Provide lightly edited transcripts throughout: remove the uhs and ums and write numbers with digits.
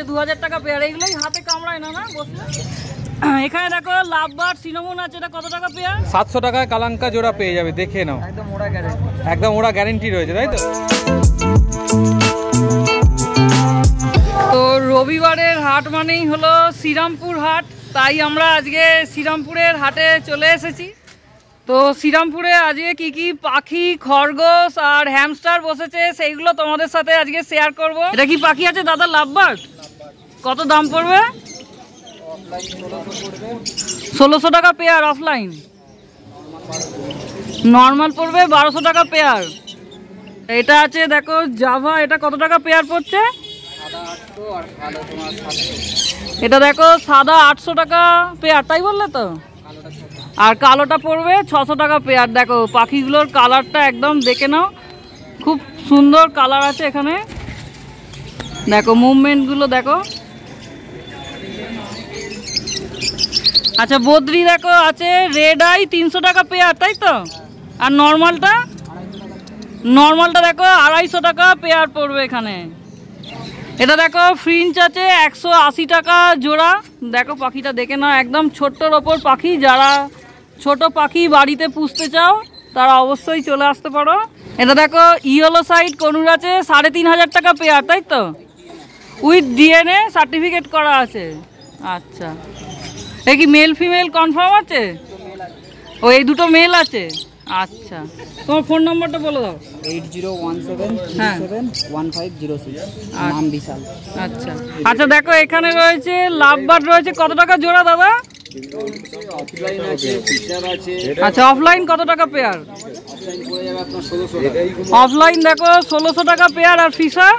আছে 2000 টাকা পেয়ার। এইগুলোই হাতে কামড়ায় না না বসলে। এখানে দেখো লাভবার্ড সিনামন আছে, এটা কত টাকা পেয়ার? 700 টাকায় কালাঙ্কা জোড়া পেয়ে যাবে, দেখে নাও। একদম ওরা গ্যারেন্টি রয়েছে, তাই তো? তো রবিবারের হাট মানেই হলো শ্রীরামপুর হাট, তাই আমরা আজকে শ্রীরামপুরের হাটে চলে এসেছি। তো শ্রীরামপুরে আজকে কি কি পাখি, খরগোশ আর হ্যামস্টার বসেছে সেইগুলো তোমাদের সাথে আজকে শেয়ার করব। এটা কি পাখি আছে দাদা? লাভবার্ড। কত দাম পড়বে? 1600 টাকা পেয়ার অফলাইন। নর্মাল পড়বে 1200 টাকা পেয়ার। এটা আছে দেখো জাভা, এটা কত টাকা পেয়ার পড়ছে? এটা দেখো সাদা 800 টাকা পেয়ার, তাই বললে তো? আর কালোটা পড়বে 600 টাকা পেয়ার। দেখো পাখিগুলোর কালারটা একদম দেখে নাও, খুব সুন্দর কালার আছে এখানে। দেখো মুভমেন্টগুলো দেখো। আচ্ছা বদ্রি দেখো আছে রেড আই 300 টাকা পেয়ার, তাই তো? আর নর্মালটা দেখো 250 টাকা পেয়ার পড়বে এখানে। এটা দেখো ফ্রিঞ্চ আছে 180 টাকা জোড়া। দেখো পাখিটা দেখে নাও, একদম ছোট্টর ওপর পাখি। যারা ছোট পাখি বাড়িতে পুষতে চাও তারা অবশ্যই চলে আসতে পারো। এটা দেখো ইয়েলো সাইড কনুর আছে 3500 টাকা পেয়ার, তাই তো? উইথ ডিএনএ সার্টিফিকেট করা আছে। আচ্ছা, এ কি মেল ফিমেল কনফার্ম আছে? ও এই দুটো মেল আছে। আচ্ছা, তোমার ফোন নম্বরটা বলে দাও। 8017371506। নাম বিশাল। আচ্ছা আচ্ছা, দেখো এখানে রয়েছে লাভবার্ড রয়েছে, কত টাকা জোড়া দাদা? আচ্ছা অফলাইন কত টাকা পেয়ার? অফলাইন দেখো 1600 টাকা পেয়ার। আর ফিশার?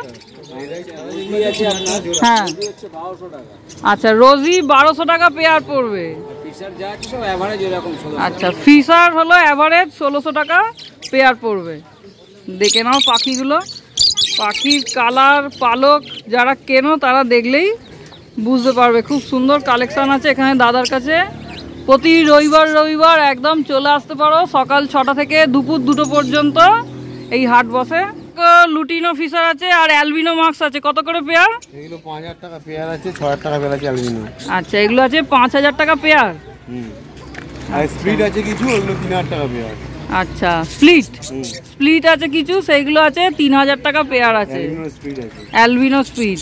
হ্যাঁ আচ্ছা, রোজি 1200 টাকা পেয়ার পড়বে। আচ্ছা ফিশার হলো অ্যাভারেজ 1600 টাকা পেয়ার পড়বে। দেখে নাও পাখিগুলো, পাখির কালার পালক যারা কেনো তারা দেখলেই বুঝতে পারবে। খুব সুন্দর কালেকশন আছে এখানে দাদার কাছে। প্রতি রবিবার একদম চলে আসতে পারো। সকাল 6টা থেকে দুপুর 2টো পর্যন্ত এই হাট বসে। লুটিনো ফিশার আছে আর অ্যালবিনো মাক্স আছে, কত করে পেয়ার? এগুলো 5000 টাকা পেয়ার আছে, 6000 টাকা পেয়ার আছে অ্যালবিনো। আচ্ছা এগুলো আছে 5000 টাকা পেয়ার। আর স্প্লিট আছে কিছু, ওগুলো 3000 টাকা পেয়ার। আচ্ছা স্প্লিট আছে কিছু, সেইগুলো আছে 3000 টাকা পেয়ার আছে। Albino split.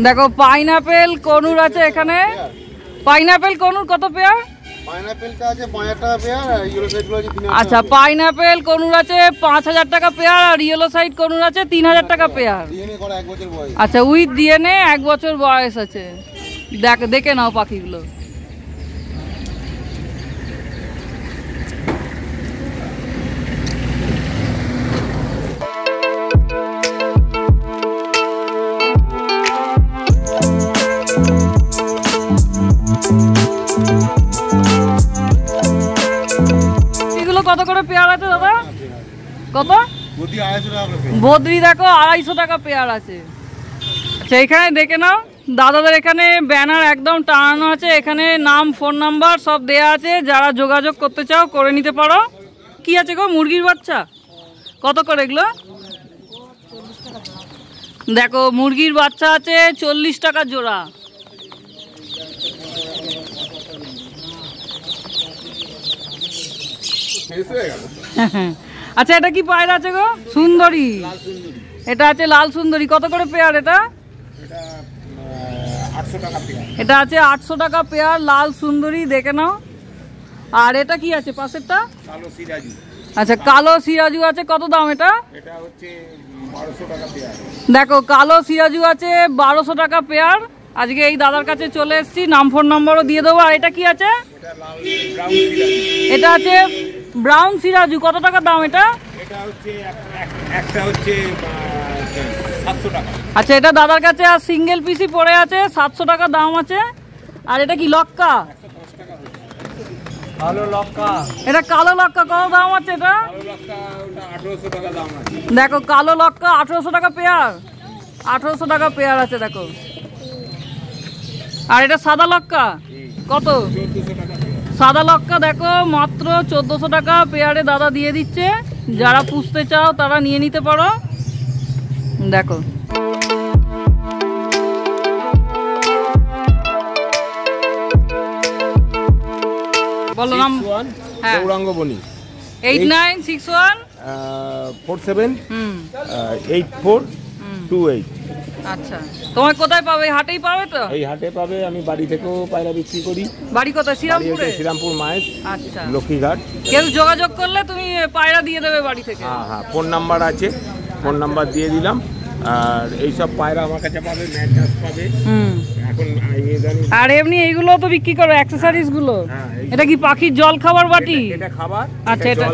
দেখো পাইনাপেল কনুর আছে এখানে। পাইনাপেল কনুর কত পেয়ার? পাইনাপেলটা আছে 5000 টাকা পেয়ার, আর ইয়েলো সাইডগুলো আছে 3000 টাকা। আচ্ছা পাইনাপেল কনুর আছে 5000 টাকা পেয়ার, আর ইয়েলো সাইড কনুর আছে 3000 টাকা পেয়ার। ডিএনএ করা 1 বছর বয়স। আচ্ছা উইথ ডিএনএ 1 বছর বয়স আছে। দেখে নাও পাখিগুলো। কত করে পেয়ার আছে দাদা? কত? বদ্রি দেখো 250 টাকা পেয়ার আছে। আচ্ছা এখানে দেখে নাও দাদাদের এখানে ব্যানার একদম টানানো আছে, এখানে নাম ফোন নাম্বার সব দেয়া আছে, যারা যোগাযোগ করতে চাও করে নিতে পারো। কি আছে গো? মুরগির বাচ্চা কত করে এগুলো? দেখো মুরগির বাচ্চা আছে 40 টাকা জোড়া। আচ্ছা এটা কি পায়রা আছে গো? সুন্দরী। এটা আছে লাল সুন্দরী, কত করে পেয়ার? এটা 800 টাকা পেয়ার। এটা আছে 800 টাকা পেয়ার লাল সুন্দরী, দেখে নাও। আর এটা কি আছে পাশেরটা? কালো সিরাজু। আচ্ছা কালো সিরাজু আছে, কত দাম এটা? এটা হচ্ছে 1200 টাকা পেয়ার। দেখো কালো সিরাজু আছে 1200 টাকা পেয়ার। আজকে এই দাদার কাছে চলে এসেছি, নাম ফোন নাম্বারও দিয়ে দেবো। আর এটা কি আছে? এটা আছে ব্রাউন সিরাজু, কত টাকা দাম এটা? এটা হচ্ছে একটা হচ্ছে 700 টাকা। আচ্ছা এটা দাদার কাছে আর সিঙ্গেল পিসি পড়ে আছে 700 টাকা দাম আছে। আর এটা কি লক্কা? কালো লক্কা। এটা কালো লক্কা, কত দাম আছে এটা? কালো লক্কা ওটা 1800 টাকা দাম আছে। দেখো কালো লক্কা 1800 টাকা পেয়ার। 1800 টাকা পেয়ার আছে দেখো। আর এটা সাদা লক্কা কত? 1400 টাকা পেয়ার। সাদা লক্কা দেখো মাত্র 1400 টাকা পেয়ারে দাদা দিয়ে দিচ্ছে। যারা পুষতে চাও তারা নিয়ে নিতে পারো। দেখো বলো নাম। হ্যাঁ, গৌরাঙ্গ বণিক। 8961 47 8428। আচ্ছা, তোমার কোথায় পাবে? হাটেই পাবে তো? এই হাটে পাবে, আমি বাড়ি থেকেও পায়রা বিক্রি করি। বাড়ি কোথায়? শ্রীরামপুরে? শ্রীরামপুর মায়ের। আচ্ছা, লক্ষ্মীঘাট। কেউ যোগাযোগ করলে তুমি পায়রা দিয়ে দেবে বাড়ি থেকে? হ্যাঁ হ্যাঁ, ফোন নাম্বার আছে, ফোন নাম্বার দিয়ে দিলাম। আর এইসব পায়রা আমার কাছে পাবে, ম্যাট্রাস পাবে এখন। আর এমনি এইগুলো তো বিক্রি করো, অ্যাকসেসরিজ গুলো। এটা কি পাখির জল খাবার বাটি? এটা খাবার। আচ্ছা, এটা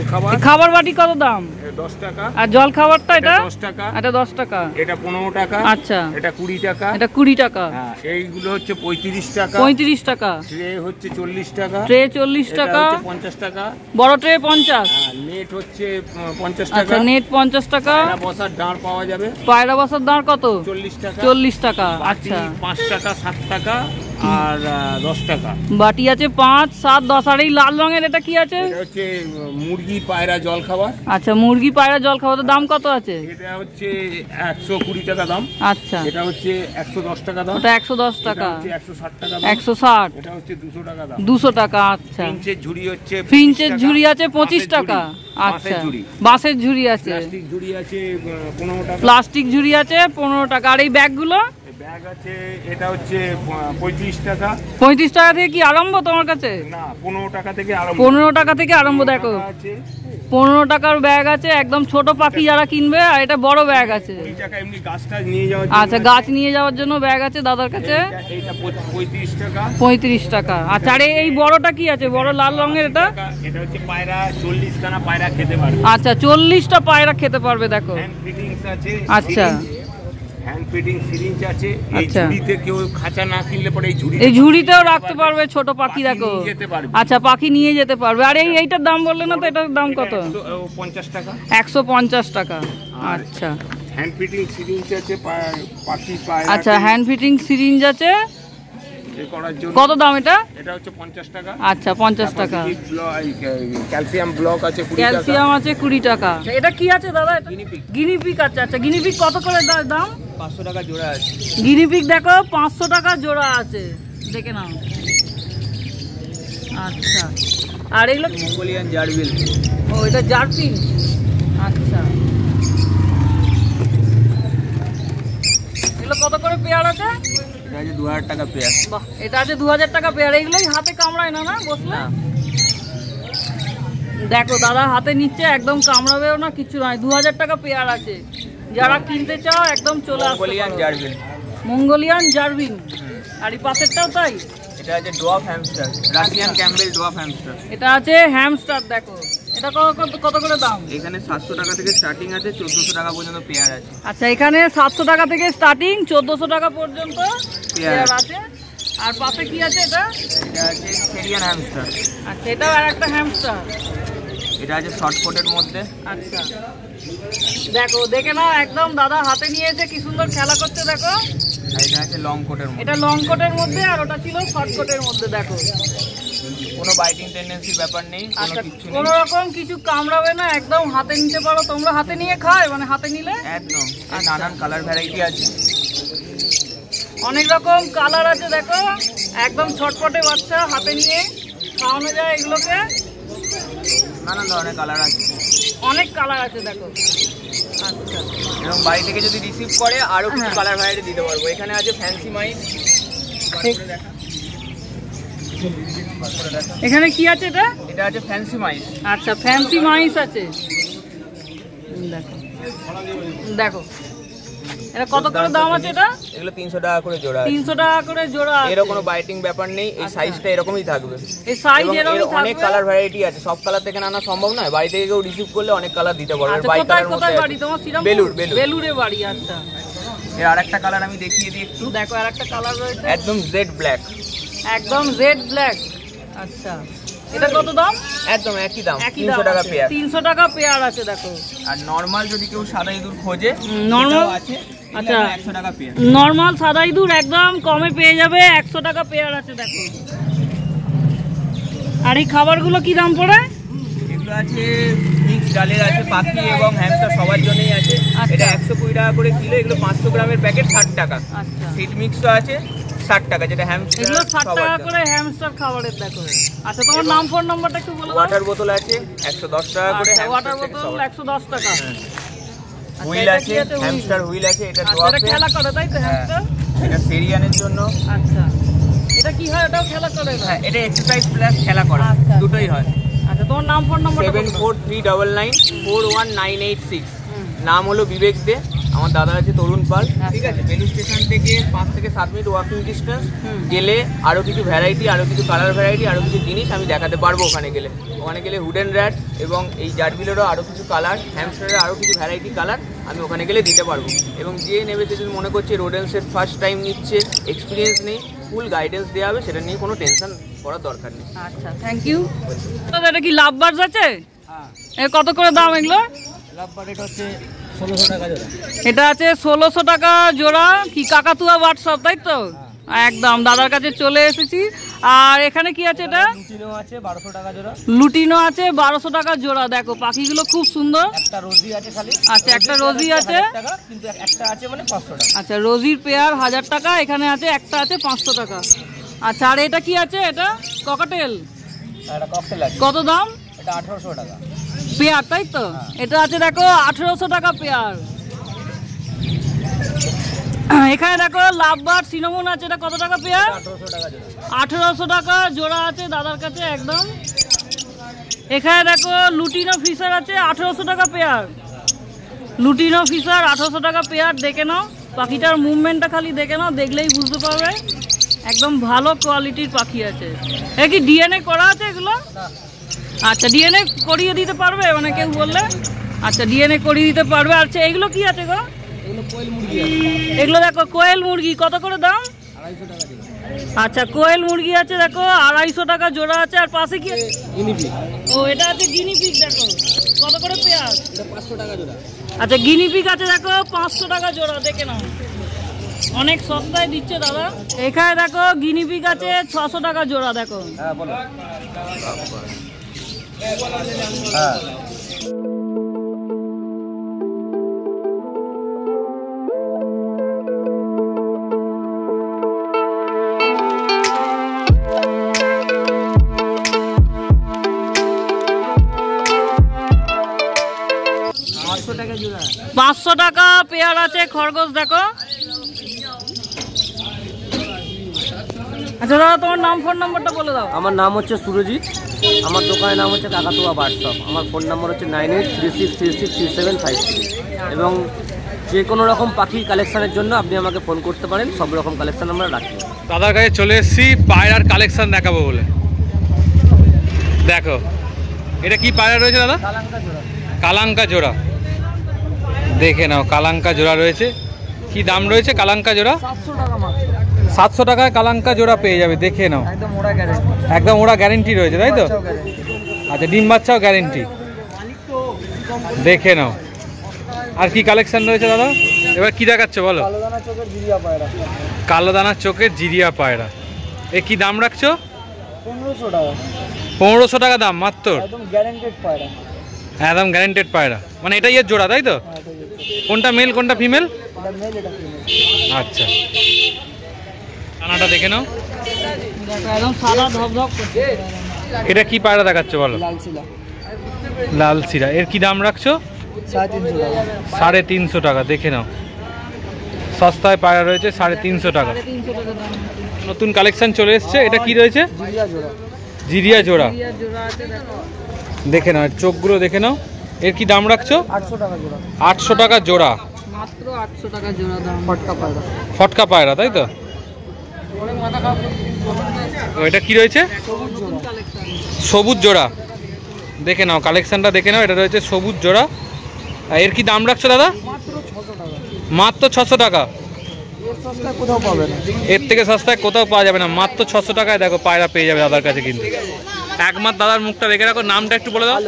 খাবার বাটি কত দাম? 10 টাকা। আর জল খাবারটা? এটা 10 টাকা। এটা 10 টাকা। এটা 15 টাকা। আচ্ছা, এটা 20 টাকা। এটা 20 টাকা। হ্যাঁ, এইগুলো হচ্ছে 35 টাকা। 35 টাকা। ট্রে হচ্ছে 40 টাকা। ট্রে 40 টাকা। 50 টাকা। বড় ট্রে 50। হ্যাঁ, নেট হচ্ছে 50 টাকা। আচ্ছা, নেট 50 টাকা। পায়রা বসার দাঁড় পাওয়া যাবে। পায়রা বসার দাঁড় কত? 40 টাকা। 40 টাকা। আচ্ছা, 5 টাকা, 7 টাকা আর 10 টাকা। বাটি আছে 5, 7, 10। আর এই লাল রঙের এটা কি আছে? এটা হচ্ছে মুরগি পায়রা জল খাবার। আচ্ছা, মুরগি পায়রা জল খাবারের দাম কত আছে? এটা হচ্ছে 120 টাকা দাম। আচ্ছা, এটা হচ্ছে 110 টাকা দাম। ওটা 110 টাকা। 160 টাকা দাম। 160। এটা হচ্ছে 200 টাকা দাম। 200 টাকা। আচ্ছা, ফিঞ্চের ঝুড়ি হচ্ছে ফিঞ্চের ঝুড়ি আছে 25 টাকা। আচ্ছা, বাঁশের ঝুড়ি আছে। প্লাস্টিক ঝুড়ি আছে 15 টাকা। প্লাস্টিক ঝুড়ি আছে 15 টাকা। আর এই ব্যাগগুলো? ব্যাগ আছে, এটা হচ্ছে 35 টাকা। 35 টাকা থেকে কি আরম্ভ তোমার কাছে? না, 15 টাকা থেকে আরম্ভ। 15 টাকা থেকে আরম্ভ। দেখো 15 টাকার ব্যাগ আছে, একদম ছোট পাখি যারা কিনবে। আর এটা বড় ব্যাগ আছে। 20 টাকা এমনি গাছটা নিয়ে যাওয়ার। আচ্ছা, গাছ নিয়ে যাওয়ার জন্য ব্যাগ আছে দাদার কাছে। এটা 35 টাকা। 35 টাকা। আচ্ছা, আর এই বড়টা কি আছে? বড় লাল রঙের এটা? এটা হচ্ছে পায়রা 40 খানা পায়রা খেতে পারবে। আচ্ছা, 40টা পায়রা খেতে পারবে। দেখো, হ্যান্ড ফিটিংস আছে। আচ্ছা, হ্যান্ড ফিটিং সিরিঞ্জ আছে। এই আচ্ছা, ঝুড়িতে কেউ খাঁচা না কিনলে পরে এই ঝুড়িতেও রাখতে পারবে ছোট পাখি। দেখো, আচ্ছা, পাখি নিয়ে যেতে পারবে। আর এইটার দাম বললে না তো, এটার দাম কত? 150 টাকা। 150 টাকা। আচ্ছা, হ্যান্ড ফিটিং সিরিঞ্জ আছে পাখি পায়রা। আচ্ছা, হ্যান্ড ফিটিং সিরিঞ্জ আছে করার জন্য। কত দাম এটা? এটা হচ্ছে 50 টাকা। আচ্ছা, 50 টাকা। ক্যালসিয়াম ব্লক আছে 20 টাকা। ক্যালসিয়াম আছে 20 টাকা। এটা কি আছে দাদা? গিনিপিগ আছে। আচ্ছা, গিনিপিগ কত করে দাম? 500 টাকা জোড়া আছে। গিনিপিগ দেখো 500 টাকা জোড়া আছে, দেখে নাও। আচ্ছা, আর এগুলো মঙ্গোলিয়ান জারবিল। ও, এটা জার্সি। আচ্ছা, এগুলো কত করে পেয়ার আছে? এটা আছে 2000 টাকা পেয়ার। বাহ, এটা আছে 2000 টাকা পেয়ার। এগুলোই হাতে কামড়ায় না? না বসলে দেখো দাদা হাতে নিচ্ছে, একদম কামড়াবেও না, কিছু নয়। 2000 টাকা পেয়ার আছে। যারা কিনতে চাও একদম চলে আসো। মঙ্গোলিয়ান জারবিল। মঙ্গোলিয়ান জারবিন। আর এই পাশেরটাও তাই? এটা আছে dwarf hamster, Russian Campbell dwarf hamster. এটা আছে হ্যামস্টার। দেখো, এটা কত করে দাম? এখানে 700 টাকা থেকে স্টার্টিং আছে, 1400 টাকা পর্যন্ত পেয়ার আছে। আচ্ছা, এখানে 700 টাকা থেকে স্টার্টিং, 1400 টাকা পর্যন্ত পেয়ার আছে। আর পাশে কি আছে? এটা আছে সেরিয়ান হ্যামস্টার। আচ্ছা, এটাও আর একটা হ্যামস্টার। এটা আছে শর্ট কোটের মধ্যে। আচ্ছা, দেখো, দেখে নাও, একদম দাদা হাতে নিয়েছে, কি সুন্দর খেলা করছে। দেখো, আর এটা আছে লং কোটের মধ্যে। এটা লং কোটের মধ্যে, আর ওটা ছিল শর্ট কোটের মধ্যে। দেখো, কোনো বাইটিং টেন্ডেন্সির ব্যাপার নেই, আচ্ছা, কিছু নেই, কোনো রকম কিছু কামড়াবে না, একদম হাতে নিতে পারো। তোমরা হাতে নিয়ে খায়, মানে হাতে নিলে একদম। আর নানান কালার ভ্যারাইটি আছে, অনেক রকম কালার আছে। দেখো, একদম ছটপটে বাচ্চা হাতে নিয়ে খাওয়ানো যায় এগুলোকে। নানান ধরনের কালার আছে, অনেক কালার আছে। দেখো, আচ্ছা, এবং বাড়ি থেকে যদি রিসিভ করে আরো কিছু কালার ভ্যারাইটি দিতে পারবো। এখানে আছে ফ্যান্সি মাইস। এখানে কি আছে? এটা এটা আছে ফ্যান্সি মাইস। আচ্ছা, ফ্যান্সি মাইস আছে। দেখো, দেখো, এটা কত করে দাম আছে? এটা এগুলো 300 টাকা করে জোড়া। 300 টাকা করে জোড়া। এর কোনো বাইটিং ব্যাপার নেই, এই সাইজটা এরকমই থাকবে। এই সাইজ এরকমই থাকবে। অনেক কালার ভ্যারাইটি আছে, সব কালার থেকে আনা সম্ভব নয়। বাড়ি থেকে কেউ রিসিভ করলে অনেক কালার দিতে পারবে। আচ্ছা, বাই কালার কোথায় মধ্যে বাড়ি তোমার? শ্রীরামপুর? বেলুর। বেলুরে বাড়ি। আচ্ছা, এর আরেকটা কালার আমি দেখিয়ে দিই একটু। দেখো, আরেকটা কালার রয়েছে, একদম জেড ব্ল্যাক। একদম জেড ব্ল্যাক। আচ্ছা, এটা কত দাম? একদম একই দাম, 300 টাকা পেয়ার। 300 টাকা পেয়ার আছে। দেখো, আর নরমাল যদি কেউ সাদা ইঁদুর খোঁজে, নরমাল আছে। আচ্ছা, 100 টাকা পেয়ার। নরমাল সাদা ইঁদুর একদম কমে পেয়ে যাবে, 100 টাকা পেয়ার আছে। দেখো, আর এই খাবারগুলো কি দাম পড়ে? এগুলো আছে মিক্স ডালের আছে, পাখি এবং হ্যামস্টার সবার জন্যই আছে। এটা 120 টাকা করে কিলো। এগুলো 500 গ্রামের প্যাকেট 60 টাকা। আচ্ছা, সিড মিক্সও আছে, 60 টাকা, যেটা হ্যামস্টার এগুলো 60 টাকা করে হ্যামস্টার খাবারের দেখো। আচ্ছা তোমার নাম ফোন নাম্বারটা একটু বলো। ওয়াটার বোতল আছে 110 টাকা করে, ওয়াটার বোতল 110 টাকা। হুইল আছে, হ্যামস্টার হুইল আছে, এটা ড্রপ এটা খেলা করে তাই তো হ্যামস্টার? এটা সেরিয়ানের জন্য। আচ্ছা এটা কি হয়? এটাও খেলা করে? হ্যাঁ, এটা এক্সারসাইজ প্লাস খেলা করা, দুটোই হয়। আচ্ছা তোমার নাম ফোন নাম্বার? 7439941986। নাম হলো বিবেক দে, আমার দাদা আছে তরুণ পাল। ঠিক আছে, বেলু স্টেশন থেকে 5 থেকে 7 মিনিট ওয়াকিং ডিস্টেন্স। গেলে আরও কিছু ভ্যারাইটি, আরও কিছু কালার ভ্যারাইটি, আরও কিছু জিনিস আমি দেখাতে পারবো ওখানে গেলে। ওখানে গেলে হুডেন র্যাট এবং এই জারবিলেরও আরও কিছু কালার, হ্যামস্টারের আরও কিছু ভ্যারাইটি কালার আমি ওখানে গেলে দিতে পারবো। এবং যে নেবে সে যদি মনে করছে রোডেন্সের ফার্স্ট টাইম নিচ্ছে, এক্সপিরিয়েন্স নেই, ফুল গাইডেন্স দেওয়া হবে, সেটা নিয়ে কোনো টেনশন করার দরকার নেই। আচ্ছা থ্যাংক ইউ। এটা কি লাভ বার্ডস আছে? হ্যাঁ। কত করে দাম এগুলো? লাভ বার্ড এটা হচ্ছে 1600 টাকা জোড়া। এটা আছে 1600 টাকা জোড়া। কি কাকাতুয়া হোয়াটসঅ্যাপ তাই তো? একদম দাদার কাছে চলে এসেছি। আর এখানে কি আছে? এটা লুটিনো আছে 1200 টাকা জোড়া। লুটিনো আছে 1200 টাকা জোড়া। দেখো পাখিগুলো খুব সুন্দর। একটা রোজি আছে খালি। আচ্ছা একটা রোজি আছে, কিন্তু একটা আছে মানে 500 টাকা। আচ্ছা রোজির পেয়ার 1000 টাকা, এখানে আছে একটা আছে 500 টাকা। আচ্ছা আর এটা কি আছে? এটা ককাটেল। এটা ককটেল আছে। কত দাম? এটা 1800 টাকা পেয়ার তাই তো? এটা আছে দেখো 1800 টাকা পেয়ার। এখানে দেখো লাভ বার্ড সিনামন আছে, এটা কত টাকা পেয়ার? 1800 টাকা জোড়া আছে দাদার কাছে একদম। এখানে দেখো লুটিনো ফিশার আছে 1800 টাকা পেয়ার। লুটিনো ফিশার 1800 টাকা পেয়ার। দেখে নাও পাখিটার মুভমেন্টটা, খালি দেখে নাও, দেখলেই বুঝতে পারবে একদম ভালো কোয়ালিটির পাখি আছে। এ কি ডিএনএ করা আছে এগুলো? আচ্ছা ডিএনএ করিয়ে দিতে পারবে মানে কেউ বললে? আচ্ছা ডিএনএ করিয়ে দিতে পারবে। আচ্ছা এগুলো কি আছে গো? এগুলো দেখো কোয়েল মুরগি, কত করে দাম? 250 টাকা জোড়া। আচ্ছা কোয়েল মুরগি আছে দেখো 250 টাকা জোড়া আছে। আর পাশে কি? গিনিপিগ। ও এটা আছে গিনিপিগ, দেখো কত করে পেয়ার? এটা 500 টাকা জোড়া। আচ্ছা গিনিপিগ আছে দেখো 500 টাকা জোড়া। দেখে নাও অনেক সস্তায় দিচ্ছে দাদা। এখানে দেখো গিনিপিগ আছে 600 টাকা জোড়া। দেখো হ্যাঁ বলো। হ্যাঁ টাকা জোড়া। 500 টাকা পেয়ার আছে খরগোশ। দেখো আচ্ছা দাদা তোমার নাম ফোন নাম্বারটা বলে দাও। আমার নাম হচ্ছে সুরজিৎ, আমার দোকানের নাম হচ্ছে কাকাতুয়া হোয়াটসঅ্যাপ। আমার ফোন নাম্বার হচ্ছে 9836363753 এবং যে কোনো রকম পাখি কালেকশানের জন্য আপনি আমাকে ফোন করতে পারেন। সব রকম কালেকশান আমরা রাখি। দাদার কাছে চলে এসেছি পায়রার কালেকশন দেখাবো বলে। দেখো এটা কি পায়রা রয়েছে দাদা? কালাঙ্কা জোড়া। দেখে নাও কালাঙ্কা জোড়া রয়েছে। কি দাম রয়েছে কালাঙ্কা জোড়া? 700 টাকা মাত্র। 700 টাকায় কালাঙ্কা জোড়া পেয়ে যাবে। দেখে নাও একদম ওরা গ্যারান্টি। একদম ওরা গ্যারেন্টি রয়েছে তাই তো? আচ্ছা ডিম বাচ্চাও গ্যারেন্টি। দেখে নাও আর কি কালেকশন রয়েছে দাদা? এবার কি দেখাচ্ছ বলো? কালো দানা চোখের জিরিয়া পায়রা। কালো দানার চোখের জিরিয়া পায়রা। এ কি দাম রাখছো? 1500 টাকা। 1500 টাকা দাম মাত্র? একদম গ্যারান্টেড পায়রা। একদম গ্যারেন্টেড পায়রা মানে এটাই এর জোড়া তাই তো? কোনটা মেল কোনটা ফিমেল? এটা মেল এটা ফিমেল। আচ্ছা দানাটা দেখে নাও। একদম সাদা ধপধপ করছে। এটা কি পায়রা দেখাচ্ছ বলো? লাল শিলা। লাল সিরা। এর কি দাম রাখছো? 350 টাকা। 350 টাকা। দেখে নাও সস্তায় পায়রা রয়েছে 350 টাকা। 350 টাকা দাম। নতুন কালেকশন চলে এসছে। এটা কি রয়েছে? জিরিয়া জোড়া। জিরিয়া জোড়া। জিরিয়া জোড়া আছে দেখো। দেখে নাও চোখগুলো দেখে নাও। এর কি দাম রাখছো? 800 টাকা জোড়া। 800 টাকা জোড়া। মাত্র 800 টাকা জোড়া দাম। ফটকা পায়রা। ফটকা পায়রা তাই তো? এটা কি রয়েছে? সবুজ জোড়া। দেখে নাও কালেকশনটা দেখে নাও। এটা রয়েছে সবুজ জোড়া। এর কি দাম রাখছো দাদা? মাত্র 600 টাকা। মাত্র 600 টাকা। এর সস্তায় কোথাও পাবে না। এর থেকে সস্তায় কোথাও পাওয়া যাবে না। মাত্র 600 টাকায় দেখো পায়রা পেয়ে যাবে দাদার কাছে। কিন্তু একমাত্র দাদার মুখটা দেখে রাখো। নামটা একটু বলে দাও।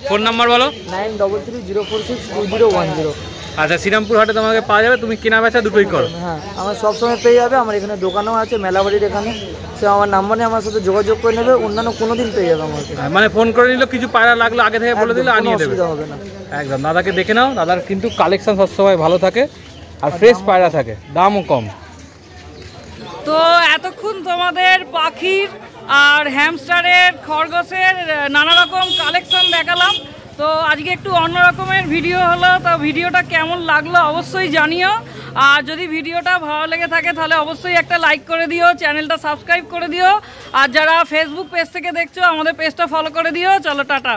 ফোন নাম্বার বলো। 9330462010। আচ্ছা শ্রীরামপুর হাটে তোমাকে পাওয়া যাবে। তুমি কেনা বেচা দুটোই করো? হ্যাঁ আমার সবসময় পেয়ে যাবে। আমার এখানে দোকানও আছে মেলাবাড়ির এখানে। সে আমার নাম্বার নিয়ে আমার সাথে যোগাযোগ করে নেবে। অন্যান্য কোনো দিন পেয়ে যাবে আমাকে। মানে ফোন করে নিল কিছু পায়রা লাগলো আগে থেকে বলে দিলে আনিয়ে দেবে। অসুবিধা হবে না। একদম দাদাকে দেখে নাও। দাদার কিন্তু কালেকশন সবসময় ভালো থাকে আর ফ্রেশ পায়রা থাকে, দামও কম। তো এতক্ষণ তোমাদের পাখির আর হ্যামস্টারের, খরগোশের নানা রকম কালেকশন দেখালাম। তো আজকে একটু অন্য রকমের ভিডিও হলো। তো ভিডিওটা কেমন লাগলো অবশ্যই জানিও। আর যদি ভিডিওটা ভালো লেগে থাকে তাহলে অবশ্যই একটা লাইক করে দিও, চ্যানেলটা সাবস্ক্রাইব করে দিও। আর যারা ফেসবুক পেজ থেকে দেখছো আমাদের পেজটা ফলো করে দিও। চলো টাটা।